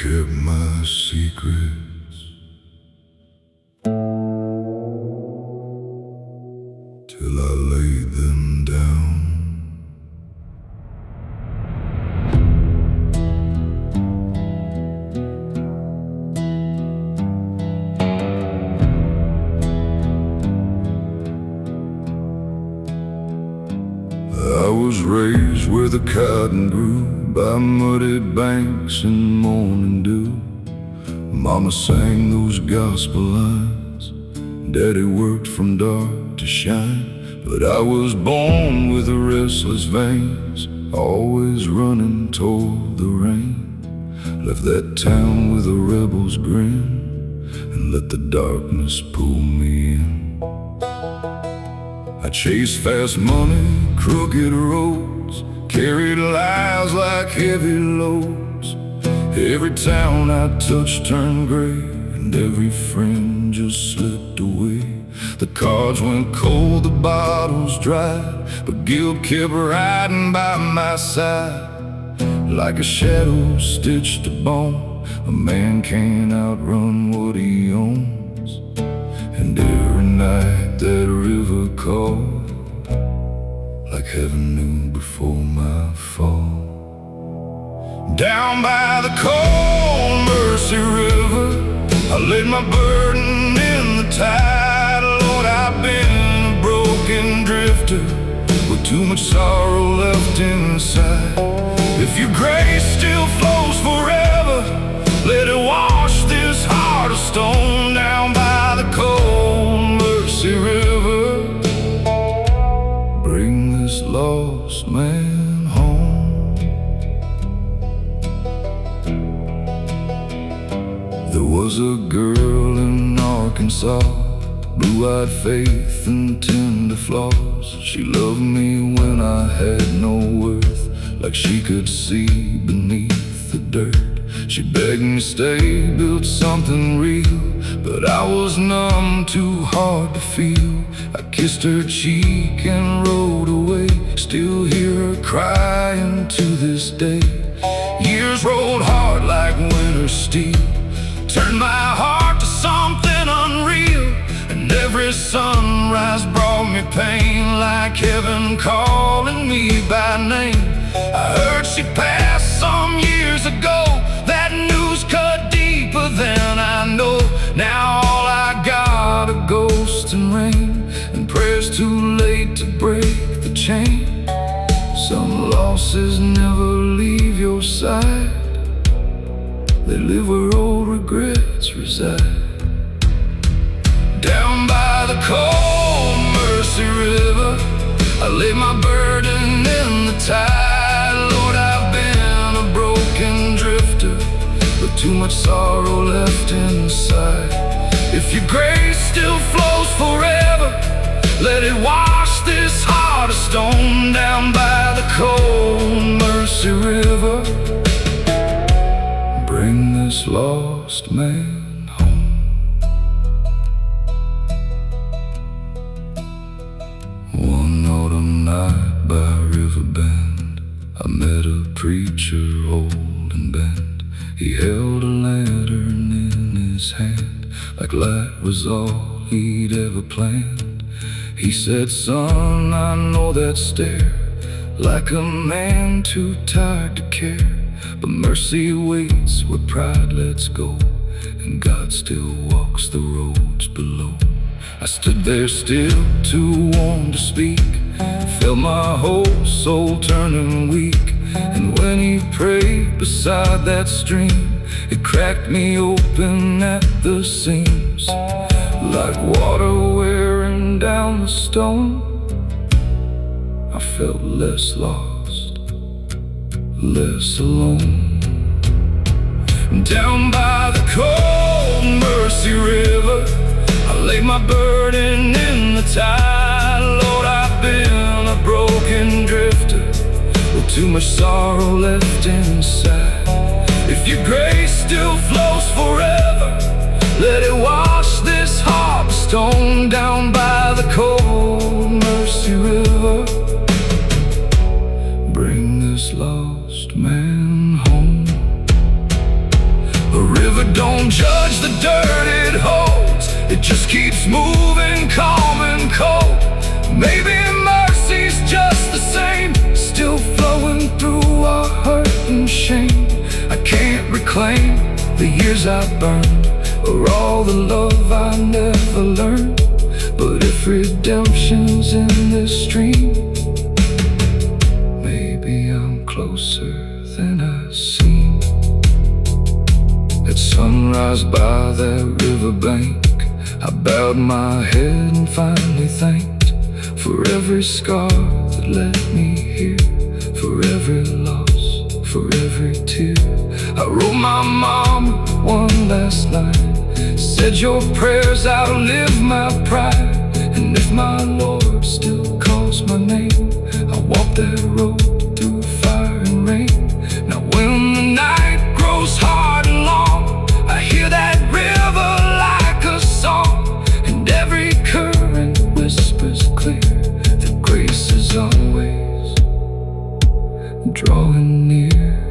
kept my secrets till I laid them down. I was raised where the cotton grew, by muddy banks and morning dew. Mama sang those gospel lines, Daddy worked from dark to shine. But I was born with the restless veins, always running toward the rain. Left that town with a rebel's grin, and let the darkness pull me in. I chased fast money, crooked roads, carried lies like heavy loads. Every town I touched turned gray, and every friend just slipped away. The cards went cold, the bottles dried, but guilt kept riding by my side. Like a shadow stitched to bone, a man can't outrun what he owns. And every night that river called, like heaven knew before my fall. Down by the cold Mercy River, I laid my burden in the tide. Lord, I've been a broken drifter with too much sorrow left inside. If your grace still flows forever, let it wash this heart of stone. Down by the cold Mercy River, bring this lost man home. There was a girl in Arkansas, blue-eyed faith and tender flaws. She loved me when I had no worth, like she could see beneath the dirt. She begged me stay, build something real, but I was numb, too hard to feel. I kissed her cheek and rode away, still hear her crying to this day. Years rolled hard like winter steel, turned my heart to something unreal. And every sunrise brought me pain, like heaven calling me by name. I heard she passed some years ago, that news cut deeper than I know. Now all I got are ghosts and rain, and prayers too late to break the chain. Some losses never leave your side, they live where old regrets reside. Down by the cold Mercy River, I lay my burden in the tide. Lord, I've been a broken drifter with too much sorrow left inside. If your grace still flows forever, let it wash this heart of stone. Down by the cold Mercy River, bring this lost man home. One autumn night by Riverbend, I met a preacher old and bent. He held a lantern in his hand, like light was all he'd ever planned. He said, son, I know that stare, like a man too tired to care. But mercy waits where pride lets go, and God still walks the roads below. I stood there still, too warm to speak, felt my whole soul turning weak. And when he prayed beside that stream, it cracked me open at the seams. Like water wearing down the stone, I felt less lost, less alone. Down by the cold Mercy River, I lay my burden in the tide. Lord, I've been a broken drifter with too much sorrow left inside. If your grace still flows forever, let it wash this heart of stone. Down by the cold Mercy River, bring this lost man home. just keeps moving, calm and cold. Maybe mercy's just the same, still flowing through our hurt and shame. I can't reclaim the years I burned, or all the love I never learned. But if redemption's in this stream, maybe I'm closer than I seem. At sunrise by that riverbank, I bowed my head and finally thanked for every scar that led me here, for every loss, for every tear. I wrote my mom one last line, said your prayers outlive my pride. And if my Lord still calls my name, I'll walk that road through fire and rain. Now when the night grows hard and long, I hear that river like a song, and every current whispers clear that grace is always drawing near.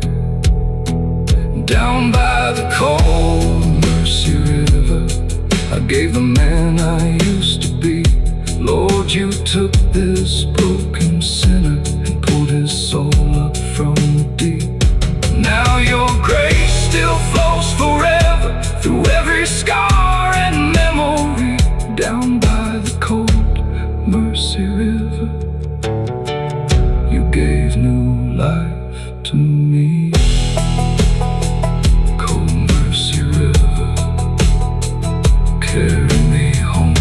Down by the cold mercy river, I gave the man I used to be. Lord, you took this broken sinner and pulled his soul up from the deep. Now your grace still flows forever through every scar and memory. Down by the cold mercy river, you gave new life to me. Cold mercy river, carry me home.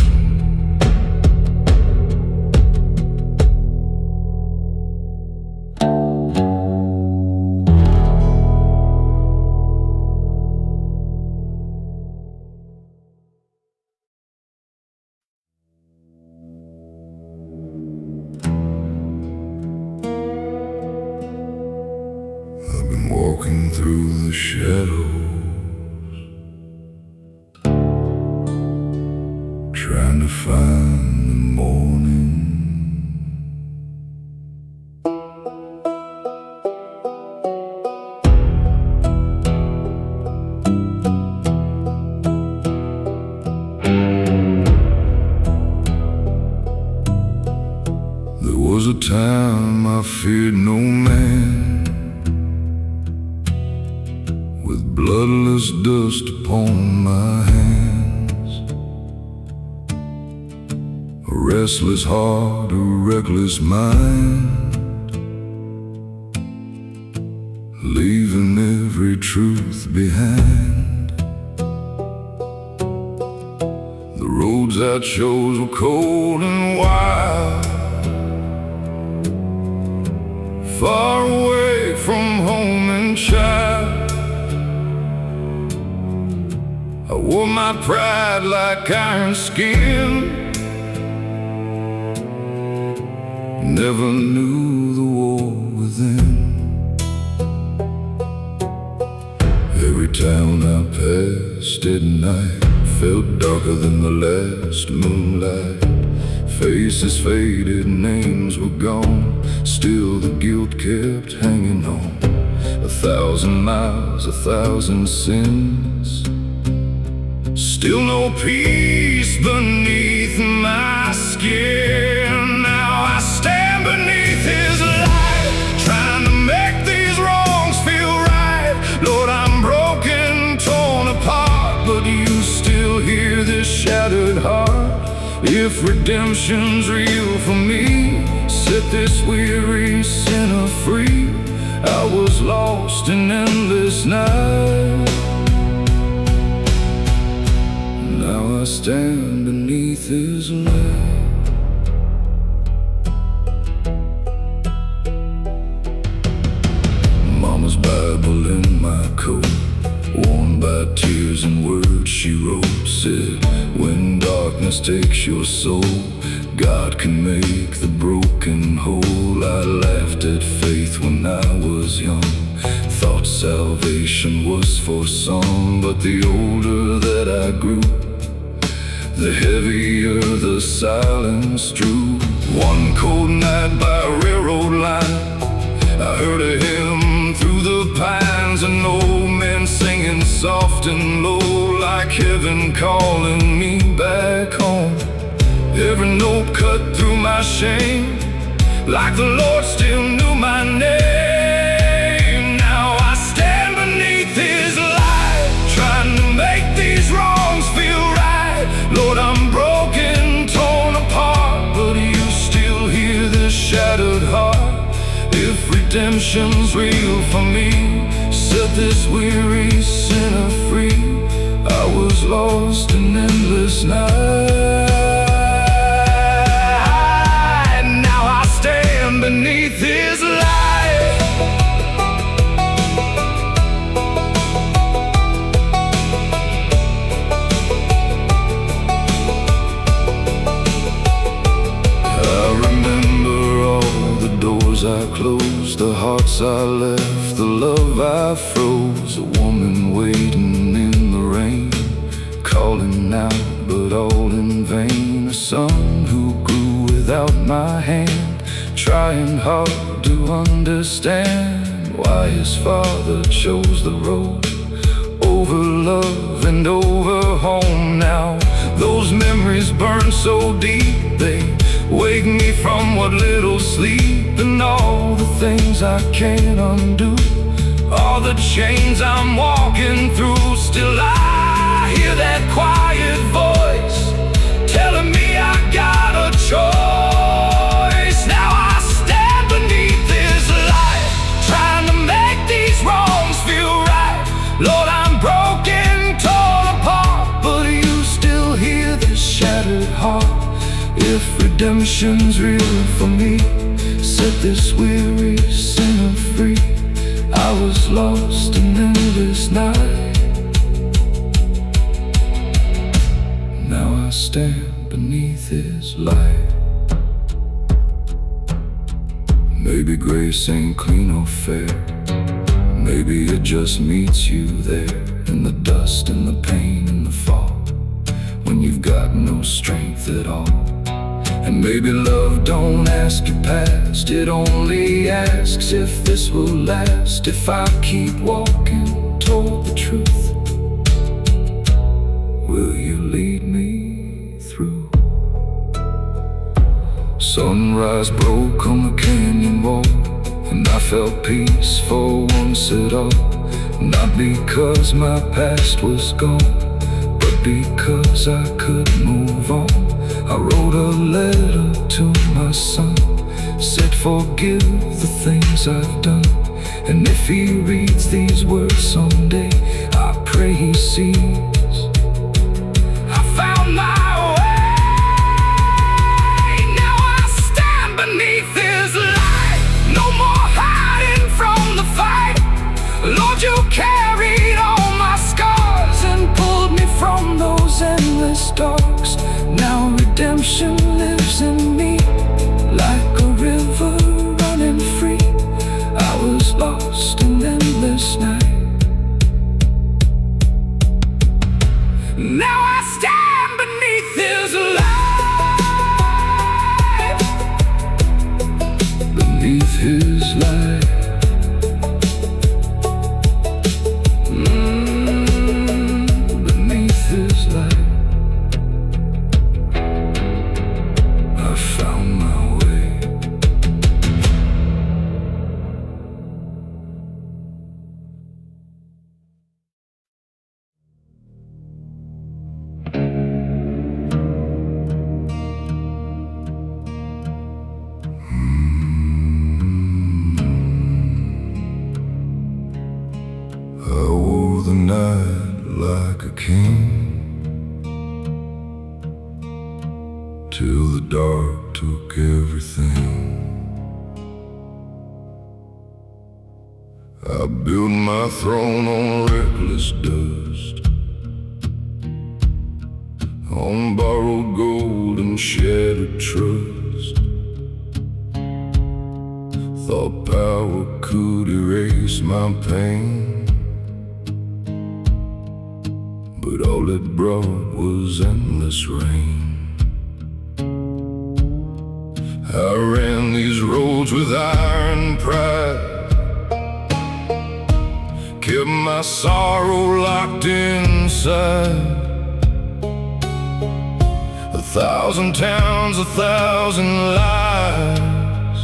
I've been walking through the shadows, trying to find the morning. There was a time I feared no man, with bloodless dust upon my hands. A restless heart, a reckless mind, leaving every truth behind. The roads I chose were cold and wild, far away from home and child. I wore my pride like iron skin, never knew the war within. Every town I passed at night felt darker than the last moonlight. Faces faded, names were gone, still the guilt kept hanging on. 1,000 miles, 1,000 sins, still no peace beneath my skin. Now I stand beneath his light, trying to make these wrongs feel right. Lord, I'm broken, torn apart, but you still hear this shattered heart. If redemption's real for me, set this weary sinner free. I was lost in endless night, now I stand beneath his light. Mama's Bible in my coat, worn by tears and words she wrote, said, when darkness takes your soul, God can make the broken whole. I laughed at faith when I was young, thought salvation was for some. But the older that I grew, the heavier the silence drew. One cold night by a railroad line, I heard a hymn come through the pines, an old man singing soft and low, like heaven calling me back home. Every note cut through my shame, like the Lord still knew my name. Now I stand beneath His light, trying to make these wrongs feel right. Lord, I'm broken, torn apart, but you still hear this shattered heart. If redemption's real for me, set this weary sinner free. I was lost in endless night. Now I stand beneath His light. I remember all the doors I closed, the hearts I left, the love I froze. A woman waiting in the rain, calling out but all in vain. A son who grew without my hand, trying hard to understand why his father chose the road over love and over home. Now those memories burn so deep, they wake me from what little sleep. And all the things I can't undo, all the chains I'm walking through, still I hear that quiet voice telling me I got a choice. Now I stand beneath His light, trying to make these wrongs feel right. Lord, I'm broken, torn apart, but you still hear this shattered heart. If redemption's real for me, set this weary sinner free. I was lost in endless night. Now I stand beneath His light. Maybe grace ain't clean or fair, maybe it just meets you there, in the dust and the pain and the fall, when you've got no strength at all. And maybe love don't ask your past, it only asks if this will last. If I keep walking toward the truth, will you lead me through? Sunrise broke on the canyon wall, and I felt peace for once at all. Not because my past was gone, but because I could move on. I wrote a letter to my son, said forgive the things I've done. And if he reads these words someday, I pray he sees I found my way. Now I stand beneath His light, no more hiding from the fight. Lord, you carried all my scars and pulled me from those endless darks. Now redemption lives in me, like a river running free. I was lost in endless night. Now I stand beneath His light, beneath His light. Beneath His light. The night like a king, till the dark took everything. I built my throne on reckless dust, on borrowed gold and shattered trust. Thought power could erase my pain, but all it brought was endless rain. I ran these roads with iron pride, kept my sorrow locked inside. 1,000 towns, 1,000 lies,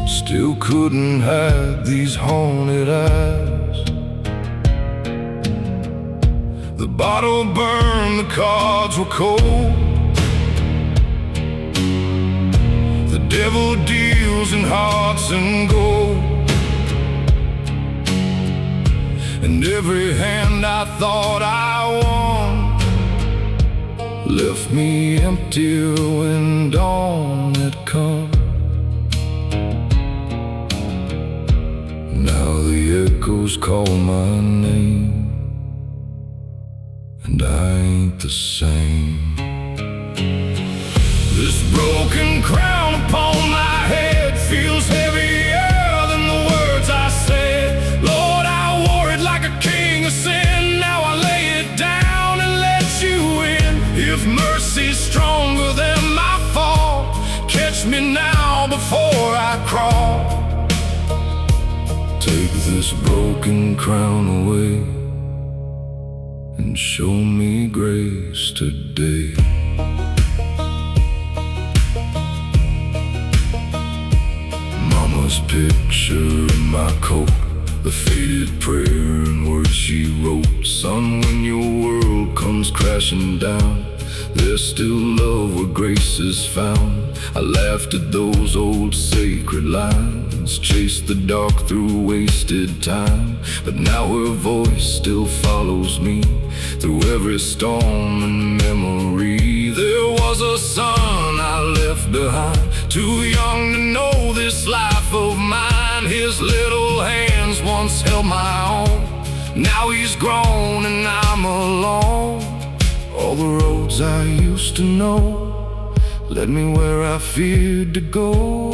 still couldn't hide these haunted eyes. The bottle burned, the cards were cold. The devil deals in hearts and gold. And every hand I thought I won left me empty when dawn had come. Now the echoes call my name, and I ain't the same. This broken crown upon my head feels heavier than the words I said. Lord, I wore it like a king of sin. Now I lay it down and let you in. If mercy's stronger than my fall, catch me now before I crawl. Take this broken crown away and show me grace today. Mama's picture in my coat, the faded prayer and words she wrote. Son, when your world comes crashing down, there's still love where grace is found. I laughed at those old sacred lines, chased the dark through wasted time. But now her voice still follows me through every storm and memory. There was a son I left behind, too young to know this life of mine. His little hands once held my own, now he's grown and I'm alone. All the roads I used to know led me where I feared to go.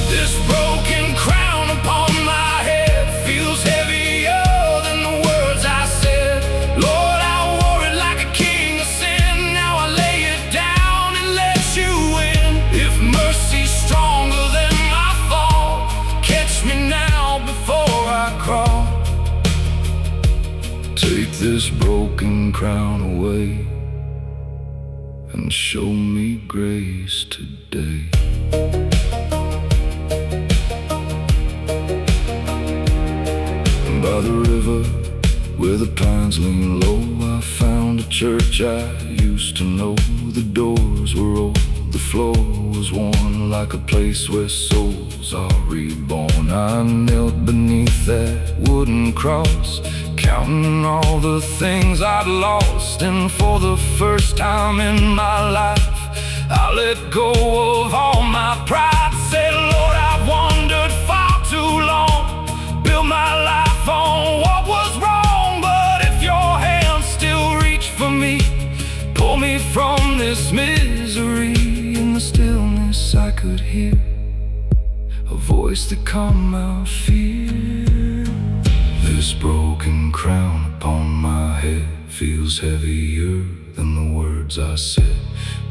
This broken crown upon my head feels heavier than the words I said. Lord, I wore it like a king of sin. Now I lay it down and let you in. If mercy's stronger than my fall, catch me now before I crawl. Take this broken crown away and show me grace today. By the river where the pines lean low, I found a church I used to know. The doors were old, the floor was worn, like a place where souls are reborn. I knelt beneath that wooden cross, counting all the things I'd lost. And for the first time in my life, I let go of all my pride. Said, Lord, I've wandered far too long, built my life on what was wrong. But if your hands still reach for me, pull me from this misery. In the stillness I could hear a voice that calmed my fear. This broken crown upon my head feels heavier than the words I said.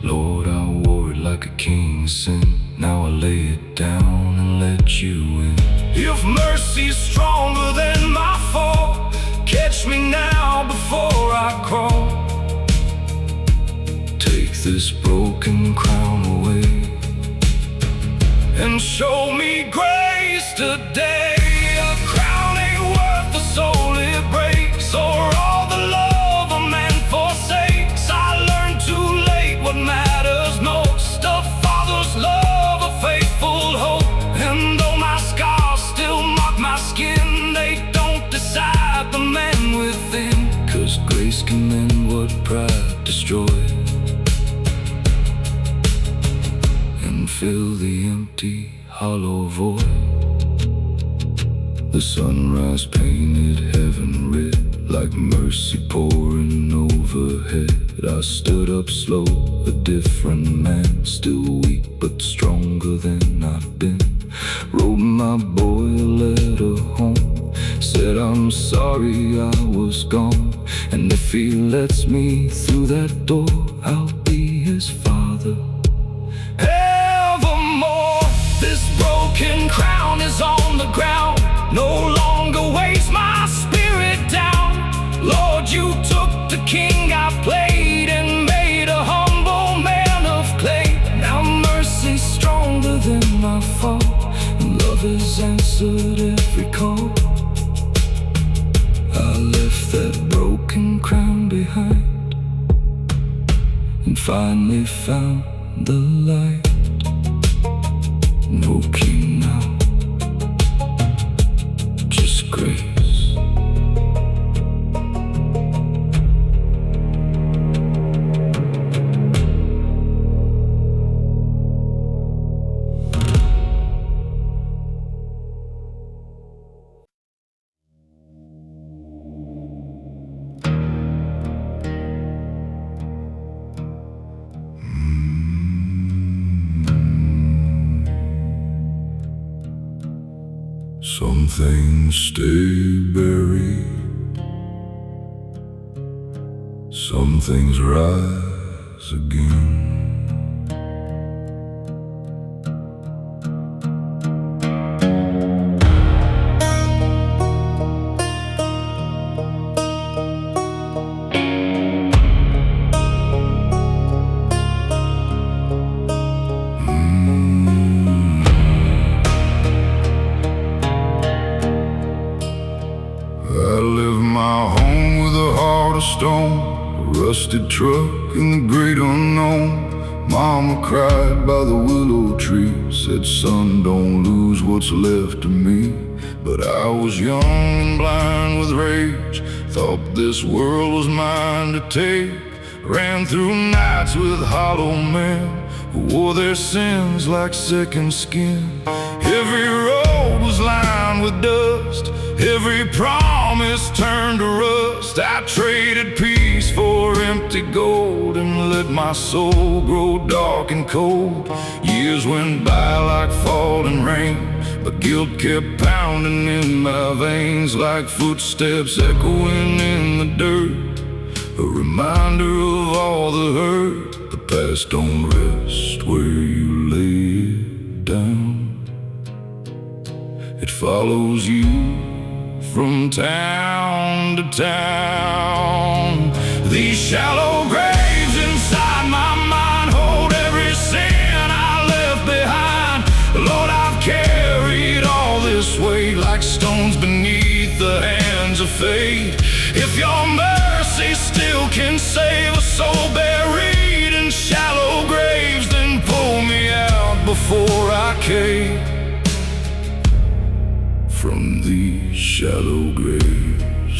Lord, I wore it like a king's sin. Now I lay it down and let you in. If mercy's stronger than my fall, catch me now before I crawl. Take this broken crown away and show me grace today. A crown ain't worth the soul it breaks, or all the love a man forsakes. I learned too late what matters most, a father's love, a faithful hope. And though my scars still mark my skin, they don't decide the man within. 'Cause grace can mend what pride destroyed and fill the empty, hollow void. The sunrise painted heaven red, like mercy pouring overhead. I stood up slow, a different man, still weak but stronger than I've been. Wrote my boy a letter home, said I'm sorry I was gone, and if he lets me through that door, I'll be his father evermore. This broken crown is on the ground, no longer has answered every call. I left that broken crown behind and finally found the light. No king now, just grace. Some things stay buried, some things rise again. I left my home with a heart of stone, a rusted truck in the great unknown. Mama cried by the willow tree, said, son, don't lose what's left of me. But I was young and blind with rage, thought this world was mine to take. Ran through nights with hollow men who wore their sins like second skin. Every road was lined with dust, every promise turned to rust. I traded peace for empty gold and let my soul grow dark and cold. Years went by like falling rain, but guilt kept pounding in my veins like footsteps echoing in the dirt. A reminder of all the hurt. The past don't rest where you lay it down. It follows you from town to town. These shallow graves inside my mind hold every sin I left behind. Lord, I've carried all this weight like stones beneath the hands of fate. If your mercy still can save a soul buried in shallow graves, then pull me out before I cave from these shallow graves.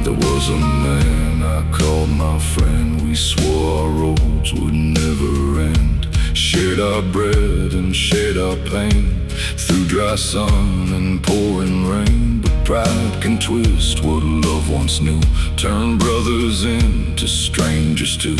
There was a man I called my friend. We swore our roads would never end. Shared our bread and shared our pain through dry sun and pouring rain. But pride can twist what love once knew, turn brothers into strangers too.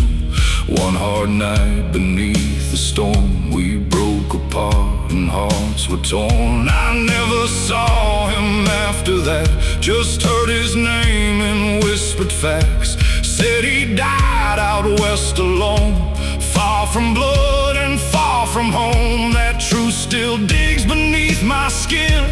One hard night beneath the storm, we broke apart and hearts were torn. I never saw him after that, just heard his name in whispered facts. Said he died out west alone, far from blood and far from home. That truth still digs beneath my skin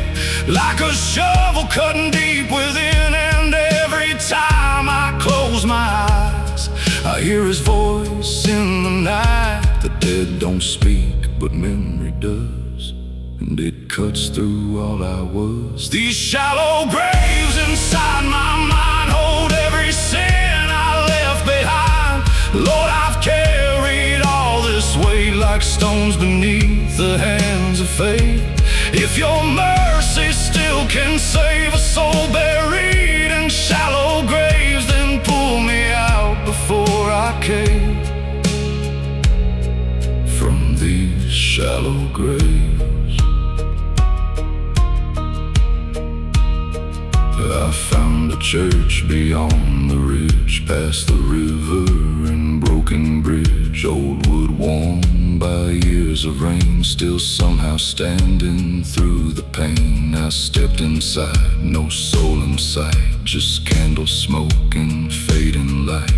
like a shovel cutting deep within. And every time I close my eyes, I hear his voice in the night. The dead don't speak, but memory does, and it cuts through all I was. These shallow graves inside my mind hold every sin I left behind. Lord, I've carried all this weight like stones beneath the hands of fate. If your mercy still can save a soul buried in shallow graves, then pull me out before I cave from these shallow graves. I found a church beyond the ridge, past the river and broken bridge. Old wood worn by years of rain, still somehow standing through the pain. I stepped inside, no soul in sight, just candle smoke and fading light.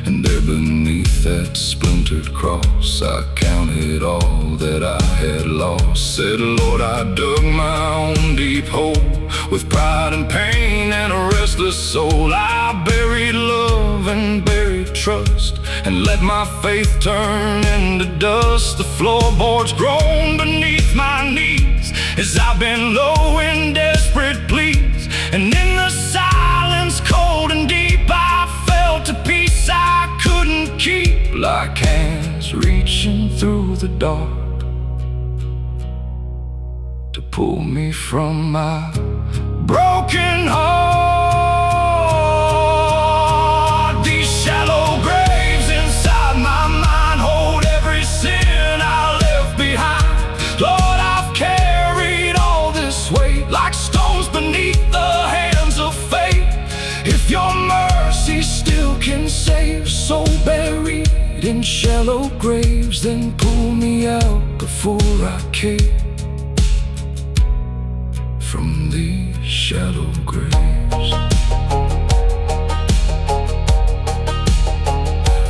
And there beneath that splintered cross, I counted all that I had lost. Said, Lord, I dug my own deep hole with pride and pain and a restless soul. I buried love and buried trust and let my faith turn into dust. The floorboards groan beneath my knees as I bend low in desperate pleas. And in the silence, cold and deep, I felt a peace I couldn't keep, like hands reaching through the dark to pull me from my broken heart. These shallow graves inside my mind hold every sin I left behind. Lord, I've carried all this weight like stones beneath the hands of fate. If your mercy still can save, so buried in shallow graves, then pull me out before I cave from these shallow graves.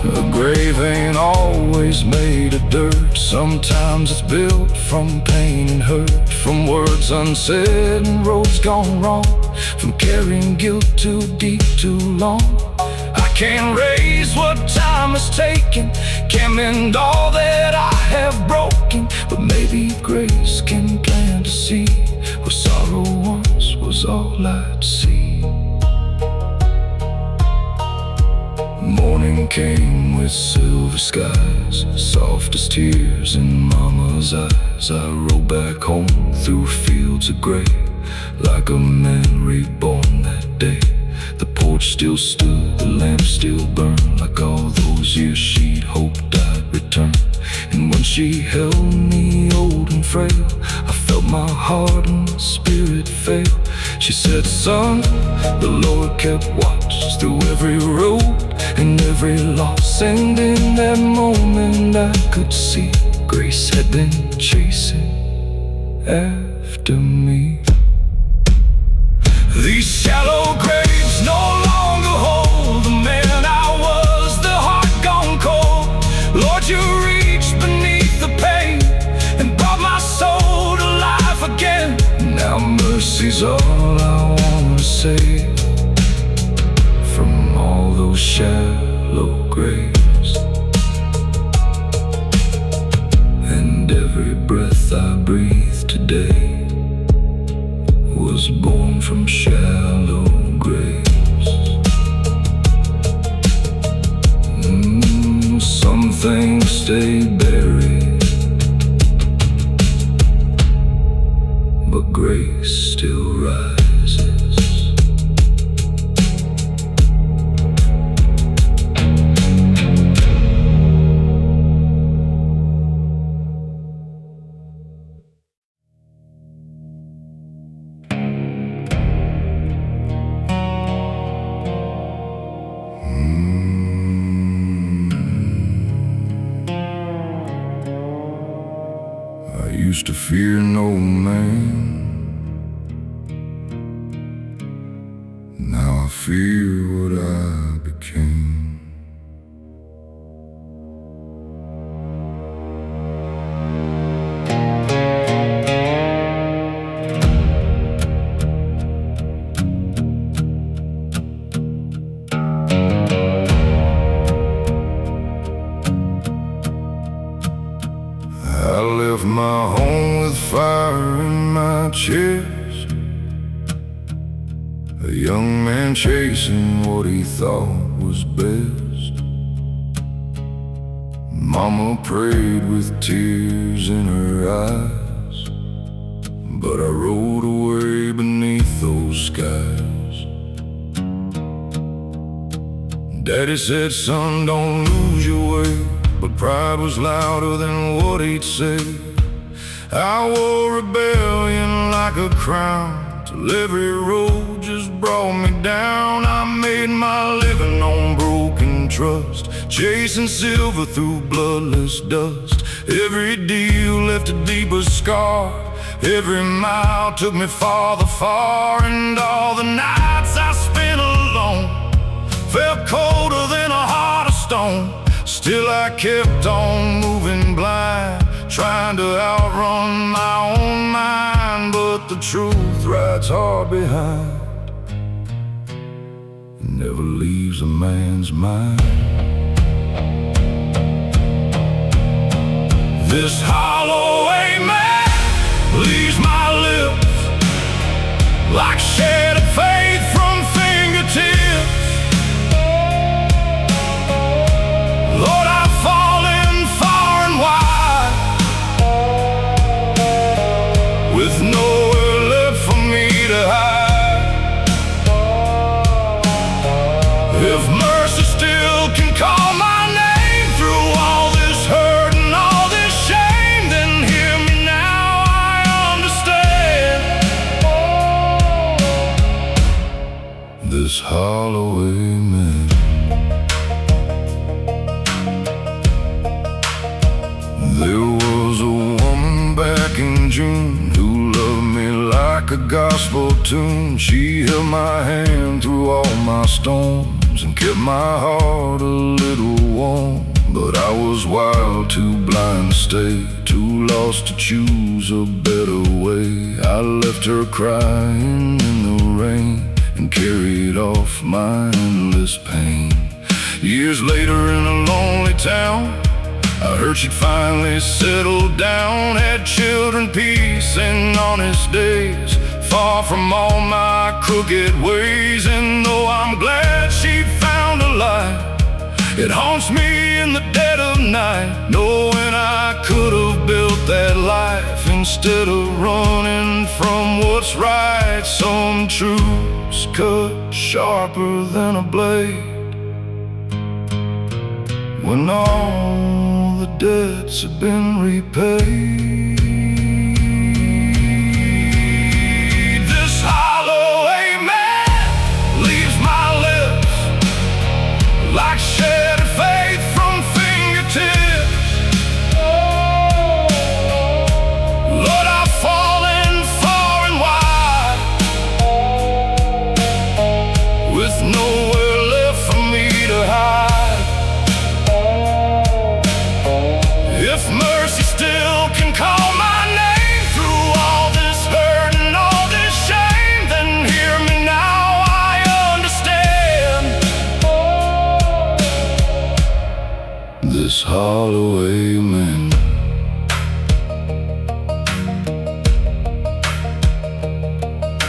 A grave ain't always made of dirt. Sometimes it's built from pain and hurt, from words unsaid and roads gone wrong, from carrying guilt too deep, too long. I can't raise what time has taken, can't mend all that I have broken, but maybe grace can plant a seed where sorrow once was all I'd see. Morning came with silver skies, soft as tears in mama's eyes. I rode back home through fields of gray, like a man reborn that day. The porch still stood, the lamp still burned, like all those years she'd hoped I'd return. And when she held me old and frail, I felt my heart and spirit fail. She said, son, the Lord kept watch through every road and every loss. And in that moment I could see grace had been chasing after me. These shallow graves no longer hold the man I was, the heart gone cold. Lord, you reached beneath the pain and brought my soul to life again. Now mercy's all I want to say from all those shallow graves. And every breath I breathe today was born from shallow graves. Some things stay buried, but grace still rises. I used to fear no man, now I fear what I became. I left my home with fire in my chest, a young man chasing what he thought was best. Mama prayed with tears in her eyes, but I rode away beneath those skies. Daddy said, son, don't lose your way, but pride was louder than what he'd say. I wore rebellion like a crown, till every road just brought me down. I made my living on broken trust, chasing silver through bloodless dust. Every deal left a deeper scar, every mile took me farther far. And all the nights I spent alone felt colder than a heart of stone. Still I kept on moving blind, trying to outrun my own mind. But the truth rides hard behind, it never leaves a man's mind. This hollow amen leaves my lips like shattered faith from fingertips. Lord, I've fallen far and wide, with nowhere left for me to hide. If mercy still can call my name through all this hurt and all this shame, then hear me now, I understand. This hollow amen. There was a woman back in June who loved me like a gospel tune. She held my hand through all my storms and kept my heart a little warm. But I was wild, too blind to stay, too lost to choose a better way. I left her crying in the rain and carried off my endless pain. Years later in a lonely town, I heard she'd finally settled down, had children, peace, and honest days, far from all my crooked ways. And though I'm glad she found a light, it haunts me in the dead of night, knowing I could have built that life instead of running from what's right. Some truths cut sharper than a blade, when all the debts have been repaid. This hollow amen leaves my lips like shattered faith from fingertips. Lord, I've fallen far and wide, with nowhere left for me to hide. If mercy still can call my name through all this hurt and all this shame, then hear me now, I understand. This hollow amen.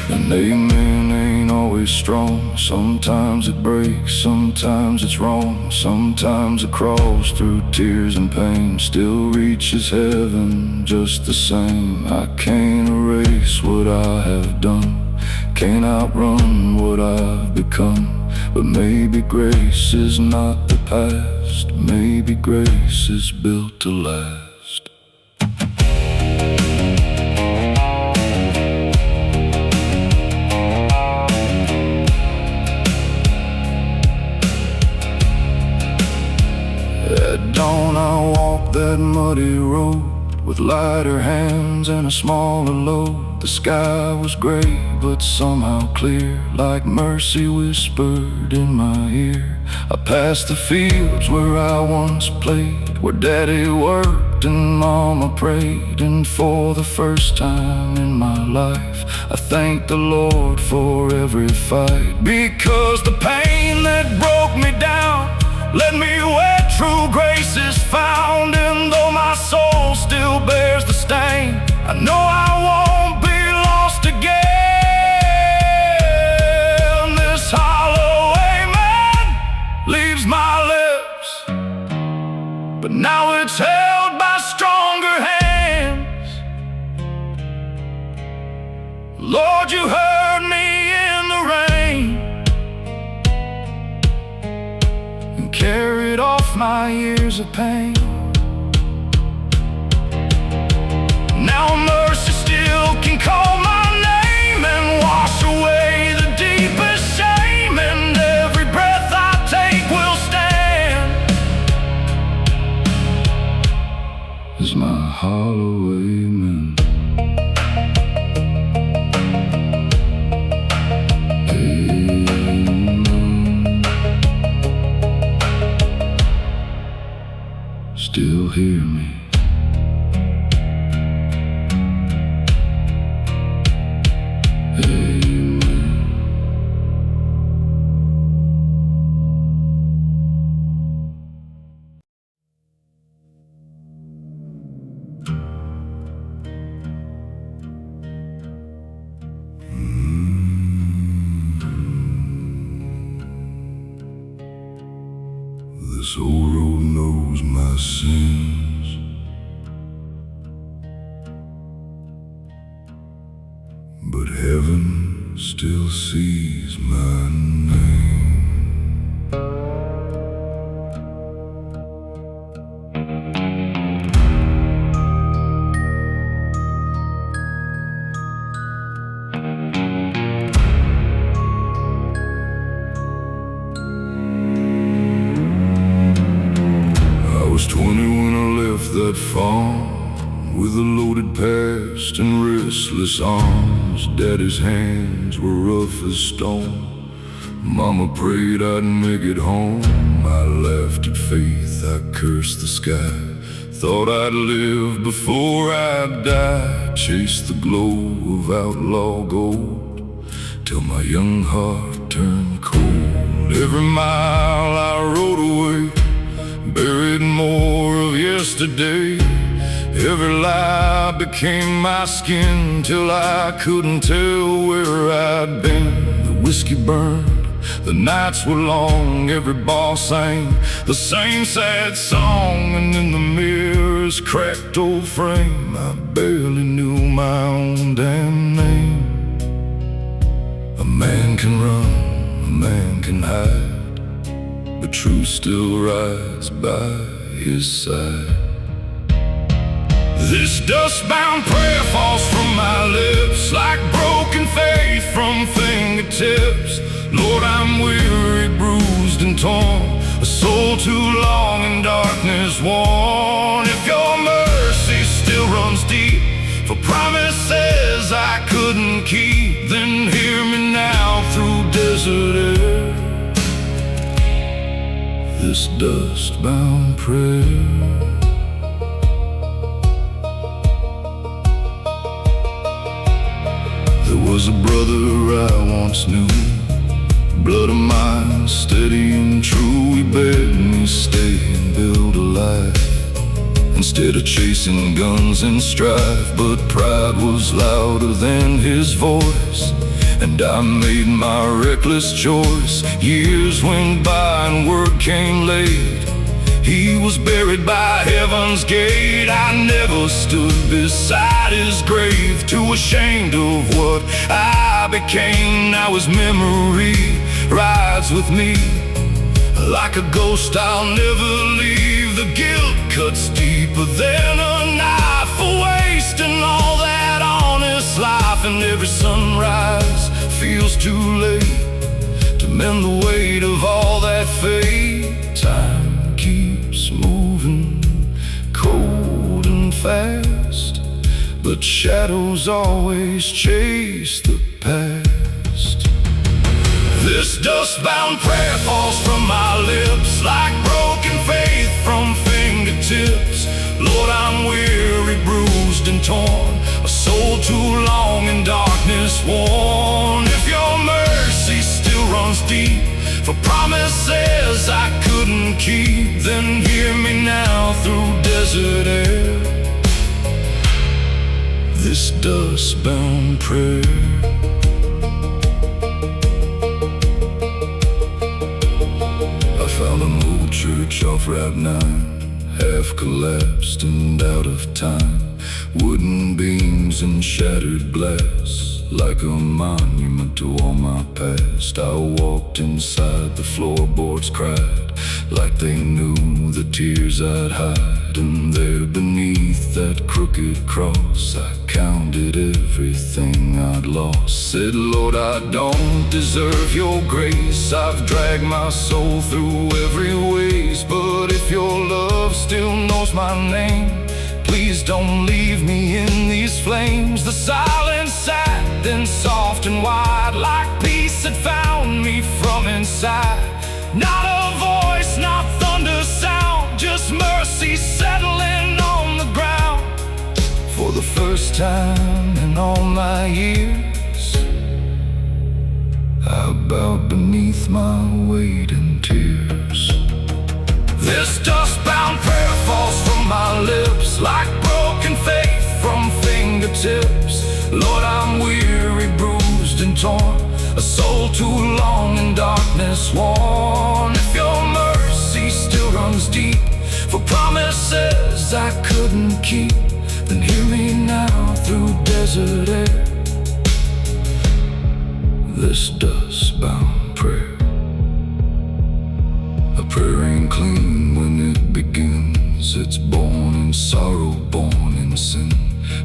An amen ain't always strong. Sometimes it breaks, sometimes it's wrong. Sometimes it crawls through tears and pain, still reaches heaven just the same. I can't erase what I have done, can't outrun what I've become. But maybe grace is not the past, maybe grace is built to last. At dawn I walked that muddy road with lighter hands and a smaller load. The sky was gray but somehow clear, like mercy whispered in my ear. I passed the fields where I once played, where Daddy worked and Mama prayed. And for the first time in my life, I thank the Lord for every fight, because the pain that broke me down led me where true grace is found. And though my soul still bears the stain, I know I won't be lost again. This hollow amen leaves my lips, but now it's held by stronger hands. Lord, you heard me in the rain and carried off my years of pain. Now mercy still can call my name and wash away the deepest shame, and every breath I take will stand as my hollow amen. Still hear me. This old road knows my sins, but heaven still sees my name. I was 20 when I left that farm, with a loaded past and restless arms. Daddy's hands were rough as stone. Mama prayed I'd make it home. I laughed at faith, I cursed the sky. Thought I'd live before I'd die. Chased the glow of outlaw gold, till my young heart turned cold. Every mile I rode away buried more of yesterday. Every lie became my skin, till I couldn't tell where I'd been. The whiskey burned, the nights were long. Every bar sang the same sad song, and in the mirror's cracked old frame I barely knew my own damn name. A man can run, a man can hide, but truth still rides by his side. This dust-bound prayer falls from my lips like broken faith from fingertips. Lord, I'm weary, bruised and torn, a soul too long in darkness worn. If your mercy still runs deep for promises I couldn't keep, then hear me now through desert air. This dust-bound prayer. There was a brother I once knew, blood of mine, steady and true. He begged me stay and build a life instead of chasing guns and strife. But pride was louder than his voice, and I made my reckless choice. Years went by and word came late. He was buried by heaven's gate. I never stood beside his grave, too ashamed of what I became. Now his memory rides with me like a ghost I'll never leave. The guilt cuts deeper than a knife for wasting all that honest life. And every sunrise feels too late to mend the weight of all that fate. Time keeps moving cold and fast, but shadows always chase the past. This dust-bound prayer falls from my lips like broken faith from fingertips. Lord, I'm weary, bruised and torn, a soul too long in darkness worn. If your mercy still runs deep for promises I couldn't keep, then hear me now through desert air. This dust-bound prayer. I found an old church off Route 9, half collapsed and out of time. Wooden beams and shattered glass, like a monument to all my past. I walked inside, the floorboards cried like they knew the tears I'd hide. And there beneath that crooked cross I counted everything I'd lost. Said, Lord, I don't deserve your grace. I've dragged my soul through every ways, but if your love still knows my name, please don't leave me in these flames. The silence sat then soft and wide, like peace had found me from inside. Not a voice, not thunder sound, just mercy settling on the ground. For the first time in all my years, I bowed beneath my weight in tears. This dust-bound prayer falls from my lips like broken faith from fingertips. Lord, I'm weary, bruised and torn, a soul too long in darkness worn. If your mercy still deep for promises I couldn't keep. Then hear me now through desert air, this dust-bound prayer. A prayer ain't clean when it begins. It's born in sorrow, born in sin.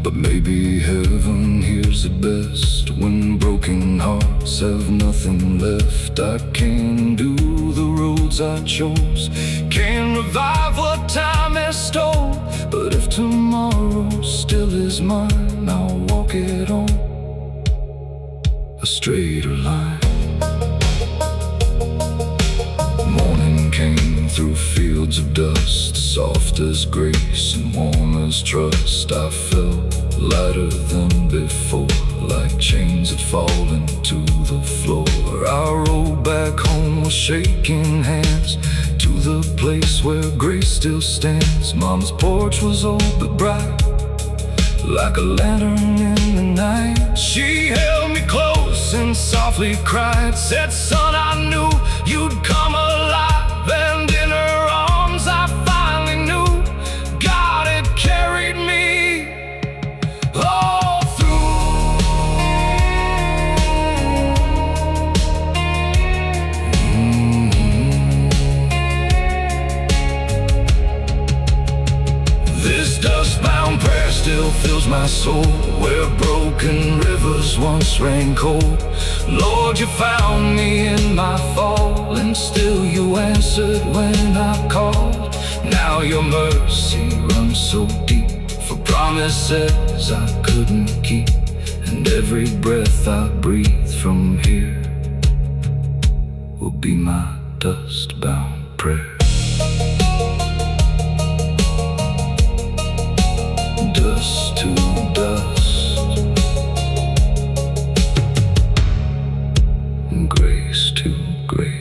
But maybe heaven hears it best when broken hearts have nothing left. I can't do the roads I chose, can't revive what time has stole. But if tomorrow still is mine, I'll walk it on a straighter line. Morning came through fields of dust, soft as grace and warm as trust. I felt lighter than before, like chains had fallen to the floor. I rode back home with shaking hands to the place where grace still stands. Mom's porch was old but bright, like a lantern in the night. She held me close and softly cried, said, "Son, I knew you'd come alive." And in her arms I finally knew God had carried me all through. This dust-bound prayer still fills my soul, where broken rivers once ran cold. Lord, you found me in my fall, and still you answered when I called. Now your mercy runs so deep for promises I couldn't keep. And every breath I breathe from here will be my dust-bound prayer. Dust to dust, grace to grace.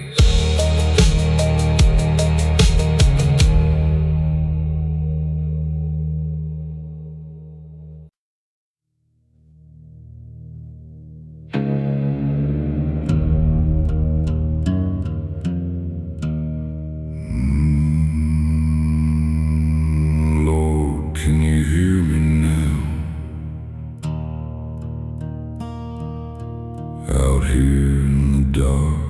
Lord, can you hear me now? Out here in the dark,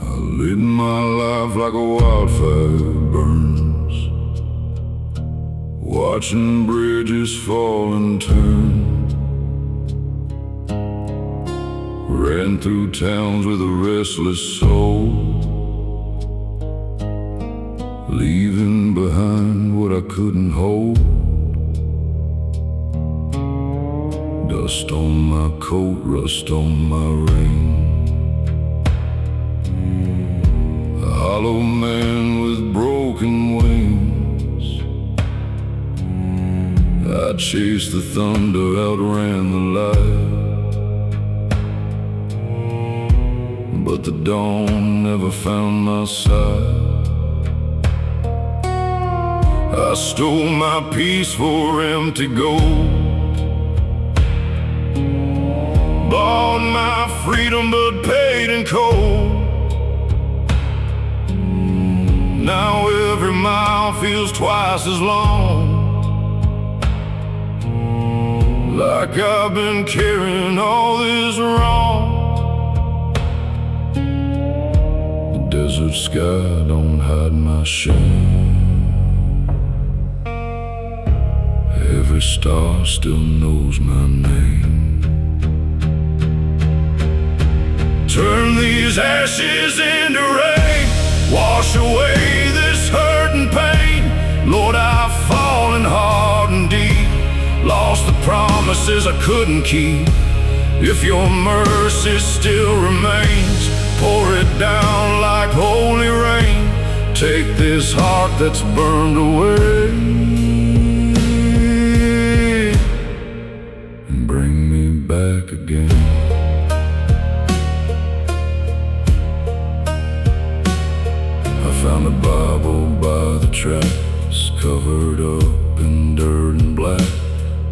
I lit my life like a wildfire burns, watching bridges fall and turn. Ran through towns with a restless soul, leaving behind what I couldn't hold. Dust on my coat, rust on my ring, a hollow man with broken wings. I chased the thunder, outran the light, but the dawn never found my side. I stole my peace for empty gold, bought my freedom but paid in cold. Now every mile feels twice as long, like I've been carrying all this wrong. Desert sky don't hide my shame, every star still knows my name. Turn these ashes into rain, wash away this hurt and pain. Lord, I've fallen hard and deep, lost the promises I couldn't keep. If your mercy still remains, pour it down like holy rain. Take this heart that's burned away and bring me back again. found a Bible by the tracks, covered up in dirt and black.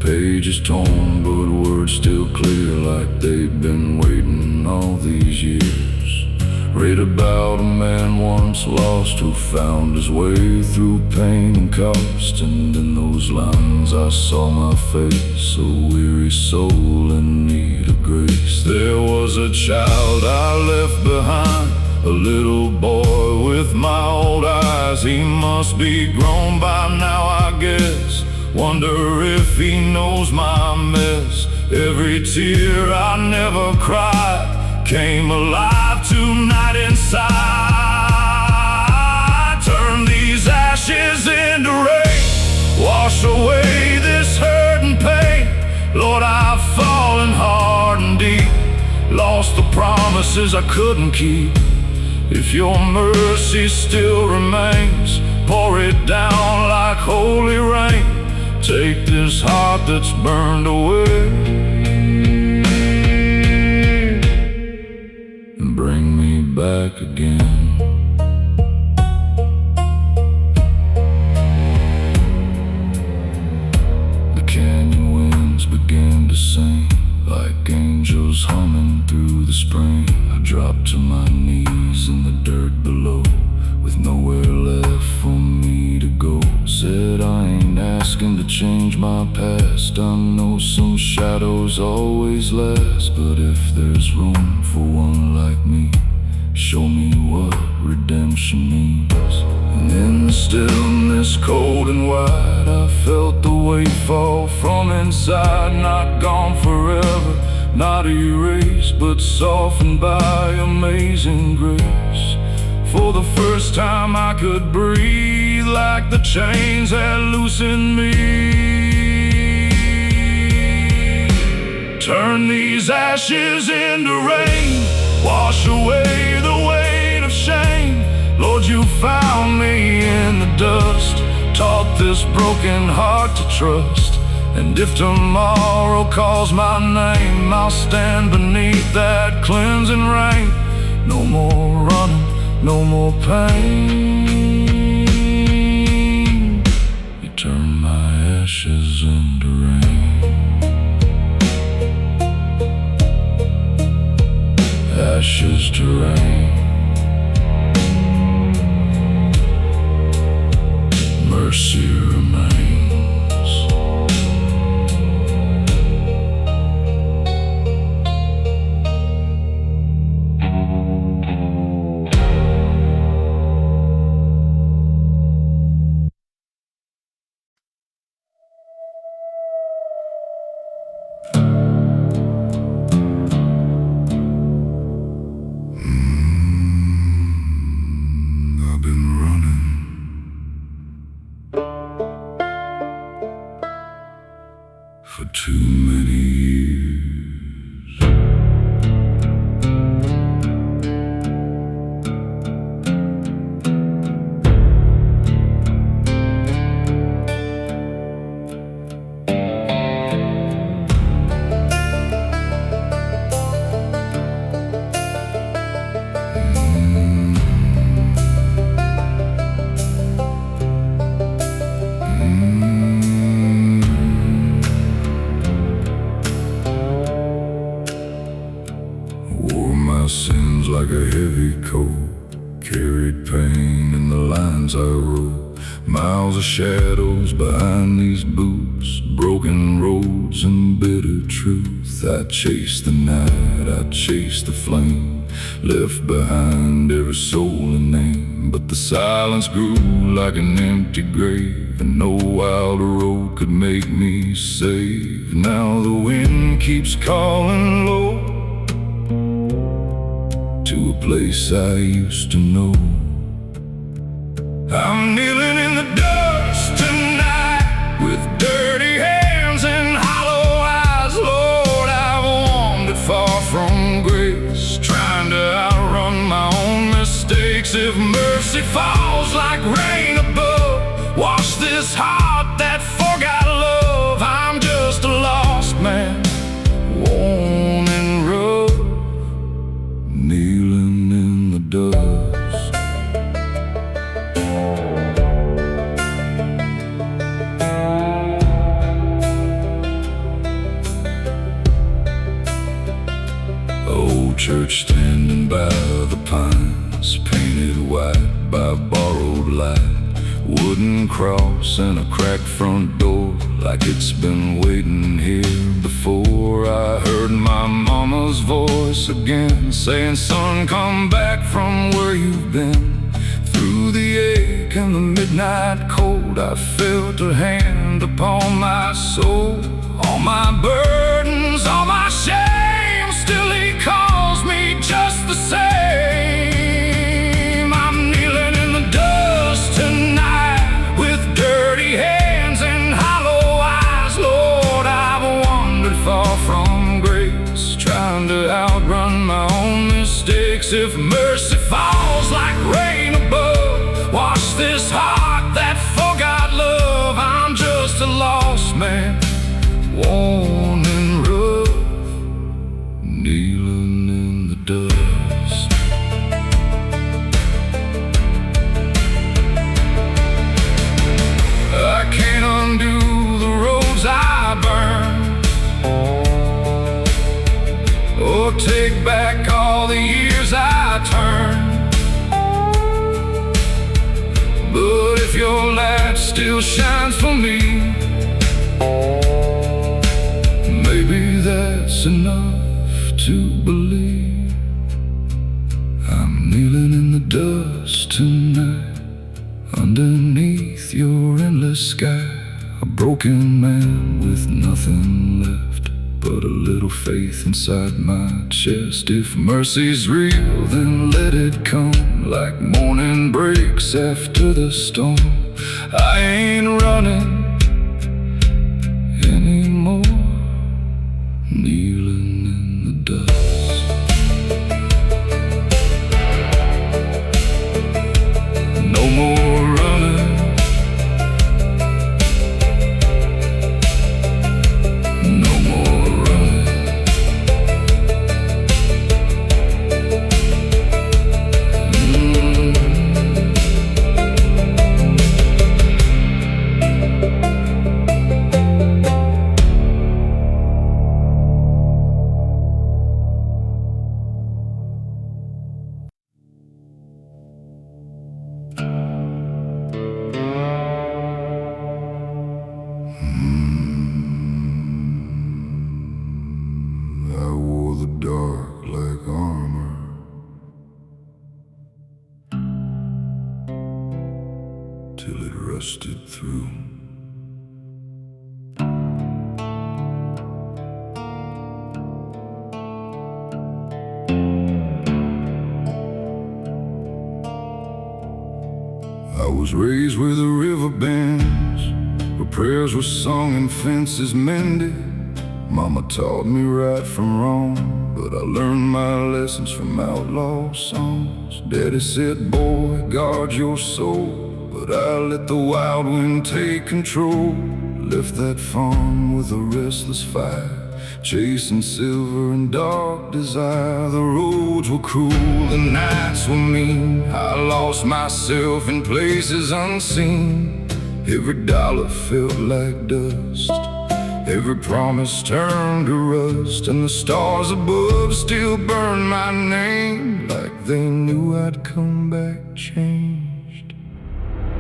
Pages torn, but words still clear, like they've been waiting all these years. Read about a man once lost who found his way through pain and cost. And in those lines I saw my face, a weary soul in need of grace. There was a child I left behind, a little boy with my old eyes. He must be grown by now, I guess. Wonder if he knows my mess. Every tear I never cried came alive tonight inside. Turn these ashes into rain, wash away this hurt and pain. Lord, I've fallen hard and deep, lost the promises I couldn't keep. If your mercy still remains, pour it down like holy rain. Take this heart that's burned away and bring me back again. The canyon winds began to sing, like angels humming through the spring. I dropped to my knees in the dirt below, with nowhere left for me to go. Said I ain't asking to change my past, I know some shadows always last. But if there's room for one like me, show me what redemption means. And in the stillness, cold and wide, I felt the weight fall from inside. Not gone forever, not erased, but softened by amazing grace. For the first time I could breathe, like the chains had loosened me. Turn these ashes into rain, wash away the weight of shame. Lord, you found me in the dust, taught this broken heart to trust. And if tomorrow calls my name, I'll stand beneath that cleansing rain. No more running, no more pain. You turn my ashes into rain, ashes to rain. Mercy remains. I've been running for too many years. Wore my sins like a heavy coat, carried pain in the lines I wrote. Miles of shadows behind these boots, broken roads and bitter truth. I chased the night, I chased the flame, left behind every soul and name. But the silence grew like an empty grave, and no wild road could make me safe. Now the wind keeps calling low to a place I used to know. I'm kneeling in the dust tonight, with dirty hands and hollow eyes. Lord, I've wandered far from grace, trying to outrun my own mistakes. If mercy falls like rain above, wash this heart that forgot love. I'm just a lost man, worn and rough, kneeling in the dust. by a borrowed light. Wooden cross and a cracked front door, like it's been waiting here before. I heard my mama's voice again, saying, "Son, come back from where you've been." Through the ache and the midnight cold, I felt her hand upon my soul. All my burdens, all my shame, still he calls me just the same. I'm kneeling in the dust tonight, with dirty hands and hollow eyes. Lord, I've wandered far from grace, trying to outrun my own mistakes. If mercy falls like rain above, wash this heart that forgot love. I'm just a lost man, worn and rough, kneeling in the dust. I can't undo the roads I burned, or take back all the years I turned. But if your light still shines for me, maybe that's enough to believe. I'm kneeling in the dust tonight, underneath your endless sky. A broken man with nothing left but a little faith inside my chest. If mercy's real, then let it come, like morning breaks after the storm. I ain't running anymore, kneeling in the dust. No more running, no more running. I wore the dark like armor, till it rusted through. I was raised where the river bends, where prayers were sung and fences mended. Mama taught me right from wrong, but I learned my lessons from outlaw songs. Daddy said, "Boy, guard your soul," but I let the wild wind take control. Left that farm with a restless fire, chasing silver and dark desire. The roads were cruel, the nights were mean. I lost myself in places unseen. Every dollar felt like dust, every promise turned to rust, and the stars above still burned my name, like they knew I'd come back changed.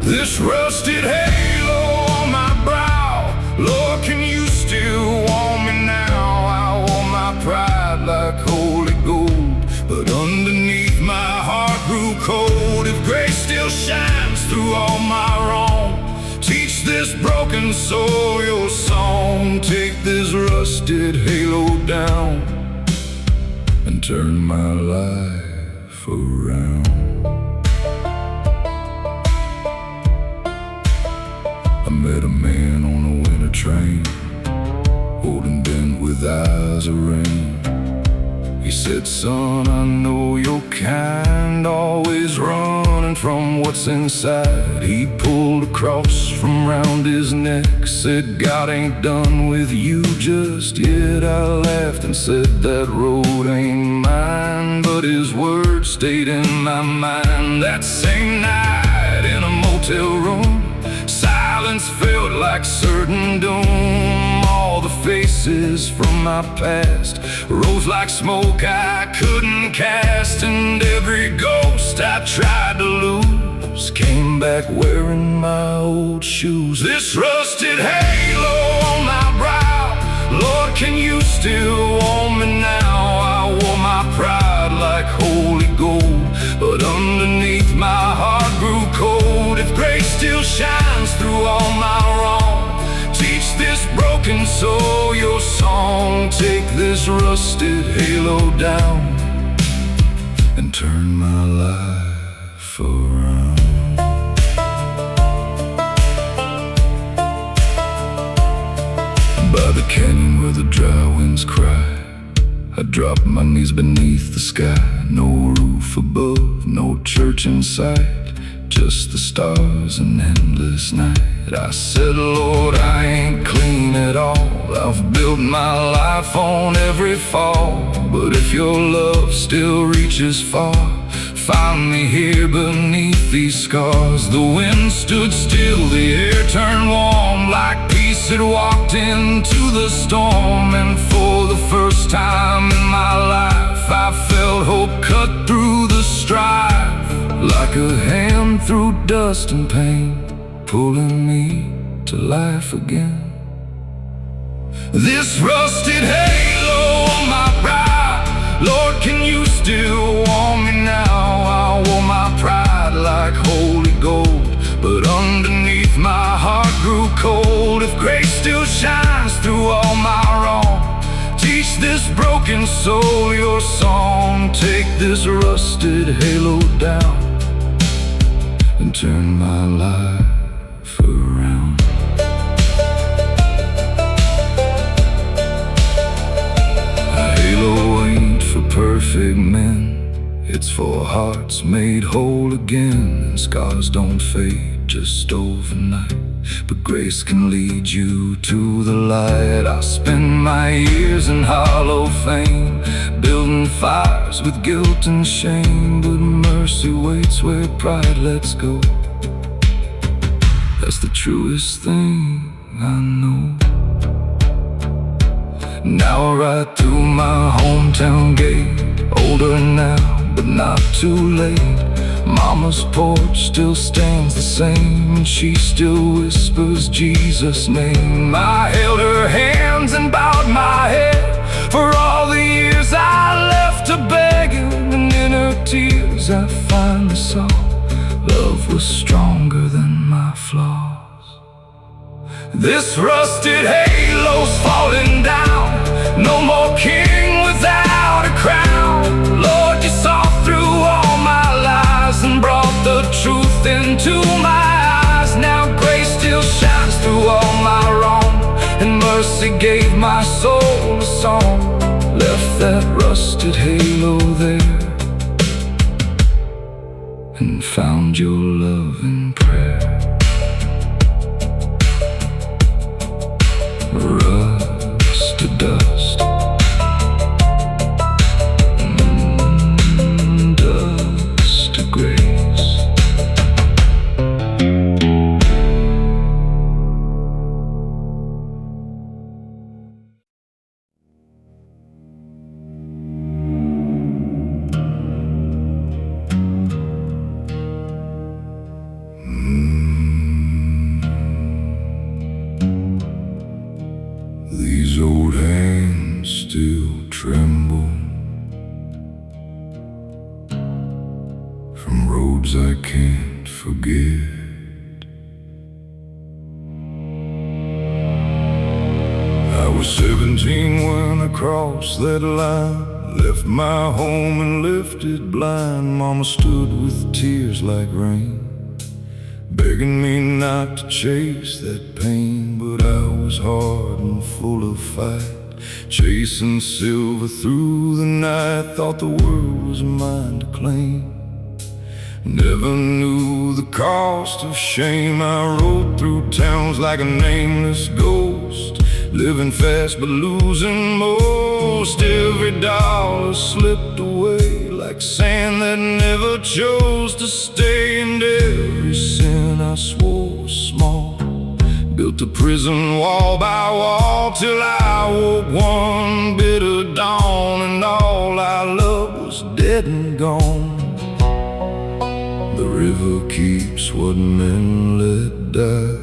This rusted halo on my brow, Lord, can you still warm me now? I wore my pride like holy gold, but underneath my heart grew cold. If grace still shines through all my wrong, teach this broken soul your song. Take this rusted halo down and turn my life around. I met a man on a winter train, holding bent with eyes of rain. He said, "Son, I know you're kind, always running from what's inside." He pulled a cross from round his neck, said, "God ain't done with you just yet." I laughed and said, "That road ain't mine," but his words stayed in my mind. That same night in a motel room, silence felt like certain doom. All the faces from my past rose like smoke I couldn't cast, and every ghost I tried to lose back wearing my old shoes. This rusted halo on my brow, Lord, can you still warm me now? I wore my pride like holy gold, but underneath my heart grew cold. If grace still shines through all my wrong, teach this broken soul your song. Take this rusted halo down and turn my life around. By the canyon where the dry winds cry, I drop my knees beneath the sky. No roof above, no church in sight, just the stars and endless night. I said, Lord, I ain't clean at all. I've built my life on every fall, but if your love still reaches far, find me here beneath these scars. The wind stood still, the air turned warm, like peace had walked into the storm. And for the first time in my life, I felt hope cut through the strife, like a hand through dust and pain, pulling me to life again. This rusted halo on my brow, Lord, can you still warm me now? I wore my pride like holy gold, but underneath my heart grew cold. If grace still shines through all my wrong, teach this broken soul your song. Take this rusted halo down and turn my life around. A halo ain't for perfect men, it's for hearts made whole again. And scars don't fade just overnight, but grace can lead you to the light. I spend my years in hollow fame, building fires with guilt and shame, but mercy waits where pride lets go. That's the truest thing I know. Now I ride through my hometown gate, older now, but not too late. Mama's porch still stands the same, and she still whispers Jesus' name. I held her hands and bowed my head for all the years I left to beg, and in her tears I finally saw love was stronger than my flaws. This rusted halo's falling down, no more king without a crown. Lord, you saw through all my lies and brought the truth into my eyes. Now grace still shines through all my wrong, and mercy gave my soul a song. Left that rusted halo there and found your love in prayer. Rust to dust, dust to grace. These old hands still tremble from roads I can't forget. I was 17 when I crossed that line, left my home and lifted blind. Mama stood with tears like rain, begging me not to chase that pain. But I was hard and full of fight, chasing silver through the night. Thought the world was mine to claim, never knew the cost of shame. I rode through towns like a nameless ghost, living fast but losing most. Every dollar slipped away like sand that never chose to stay. And every sin I swore was small, built a prison wall by wall, till I woke one bitter dawn and all I loved was dead and gone. The river keeps what men let die,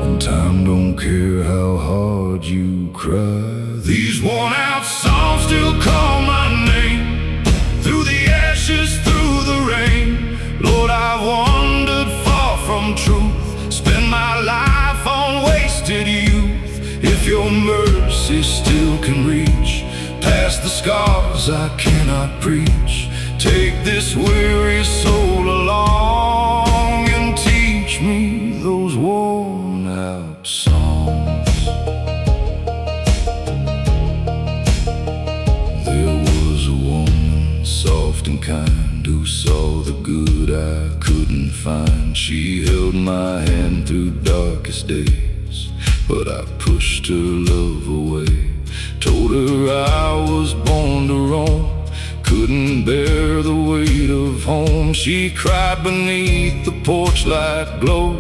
and time don't care how hard you cry. These worn-out songs still call my name, through the ashes, through the rain. Lord, I've wandered far from truth, spent my life on wasted youth. If your mercy still can reach past the scars I cannot preach, take this weary soul along and teach me those worn-out songs. There was a woman, soft and kind, who saw the good I couldn't find. She held my hand through darkest days, but I pushed her love away. Told her I was born to roam, couldn't bear the weight of home. She cried beneath the porch light glow,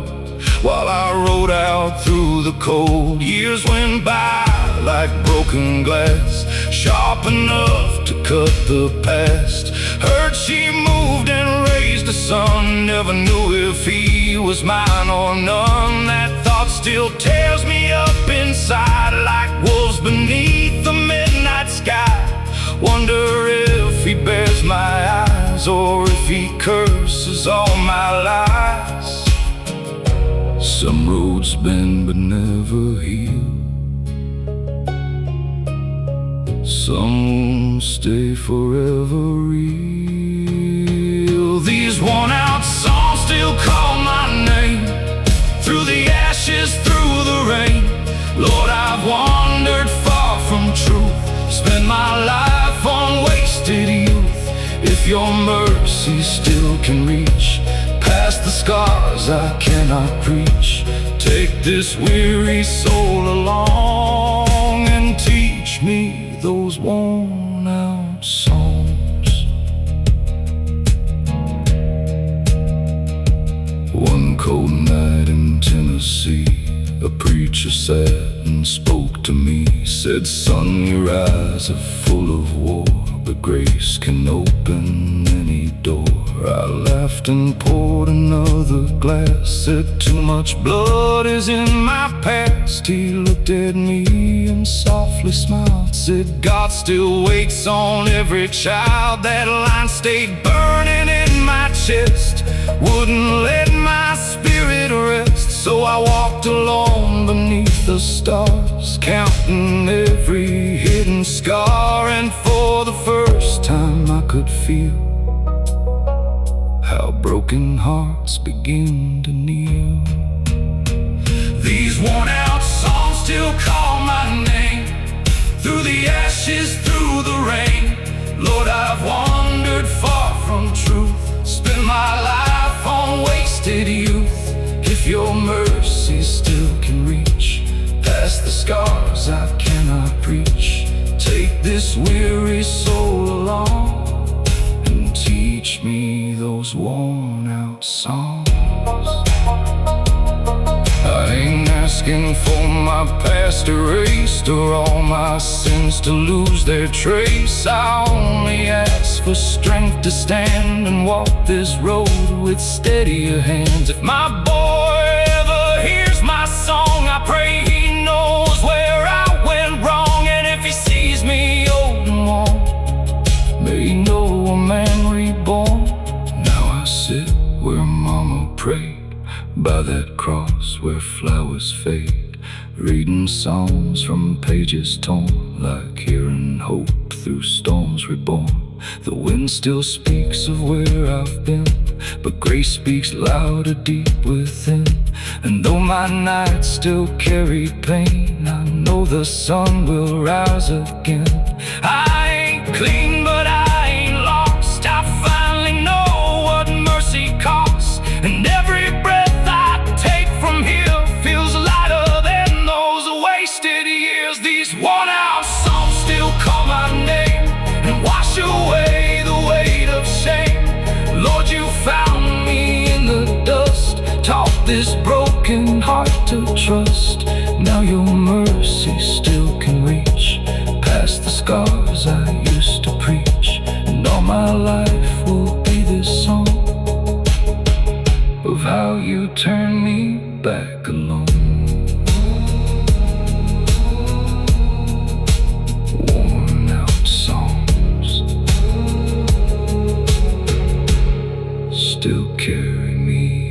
while I rode out through the cold. Years went by like broken glass, sharp enough to cut the past. Heard she moved and raised a son, never knew if he was mine or none. That thought still tears me up inside, like wolves beneath the midnight sky. Wonder if he bears my eyes, or if he curses all my lies. Some roads bend but never heal, some will stay forever real. These worn-out songs still call my name, through the ashes, through the rain. Lord, I've wandered far from truth, spent my life on wasted youth. If your mercy still can reach past the scars I cannot preach, take this weary soul along and teach me those worn-out songs. One cold night in Tennessee, a preacher sat and spoke to me. Said, son, your eyes are full of war, but grace can open any door. I laughed and poured another glass, said, too much blood is in my past. He looked at me and softly smiled, said, God still waits on every child. That line stayed burning in my chest, wouldn't let my spirit rest. So I walked alone beneath the stars, counting every hidden scar. And for the first time I could feel how broken hearts begin to kneel. These worn-out songs still call my name, through the ashes, through the rain. Lord, I've wandered far from truth, spent my life on wasted youth. If your mercy still can reach past the scars I cannot preach, take this weary soul along and teach me those worn-out songs. I ain't asking for my past erased, or all my sins to lose their trace. I only ask for strength to stand and walk this road with steadier hands. If my boy ever hears my song, I pray he knows where I went wrong. And if he sees me old and worn, may he know a man reborn. Now I sit where mama prayed, by that cross where flowers fade, reading songs from pages torn, like hearing hope through storms reborn. The wind still speaks of where I've been, but grace speaks louder deep within. And though my nights still carry pain, I know the sun will rise again. I ain't clean, but I ain't lost. I finally know what mercy costs, and every breath from here feels lighter than those wasted years. These worn-out songs still call my name and wash away the weight of shame. Lord, you found me in the dust, taught this broken heart to trust. Now your mercy still can reach past the scars I used to preach, and all my life will be you turn me back alone. Worn out songs still carry me